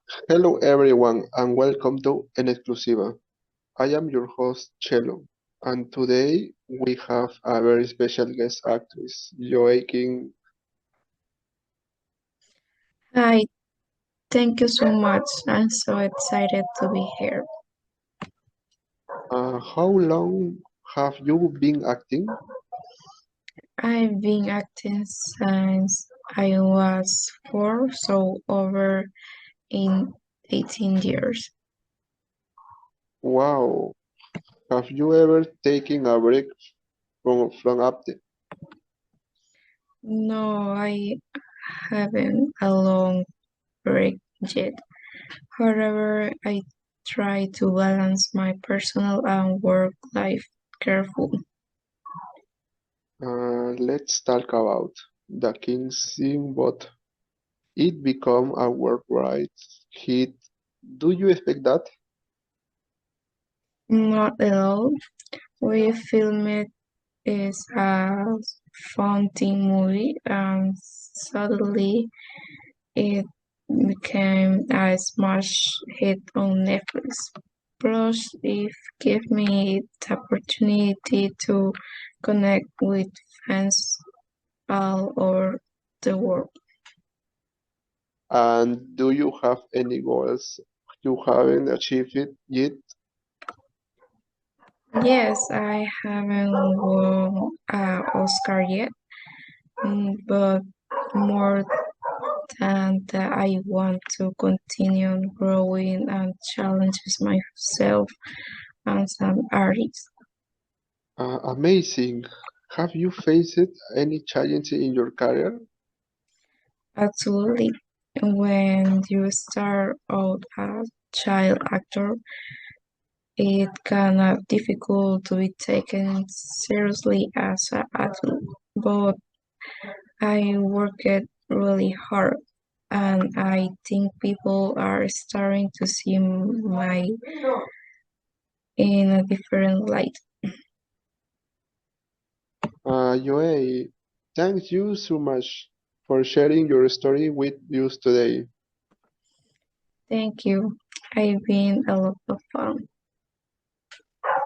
Hello everyone and welcome to En Exclusiva. I am your host Chelo and today we have a very special guest actress, Joaquin. Hi, thank you so much. I'm so excited to be here. How long have you been acting? I've been acting since I was 4, so over in 18 years. Wow, have you ever taken a break from acting? No, I haven't a long break yet. However, I try to balance my personal and work life carefully. Let's talk about the King's scene, but it become a worldwide hit. Do you expect that? Not at all. We filmed is a fun teen movie and suddenly it became a smash hit on Netflix. Plus, it gave me the opportunity to connect with fans all over the world. And do you have any goals you haven't achieved it yet? Yes, I haven't won an Oscar yet, but more than that, I want to continue growing and challenges myself as an artist. Amazing. Have you faced any challenge in your career? Absolutely. When you start out as child actor, it can be difficult to be taken seriously as an adult. But I worked really hard, and I think people are starting to see my in a different light. Joey, thank you so much for sharing your story with us today. Thank you. I've been a lot of fun.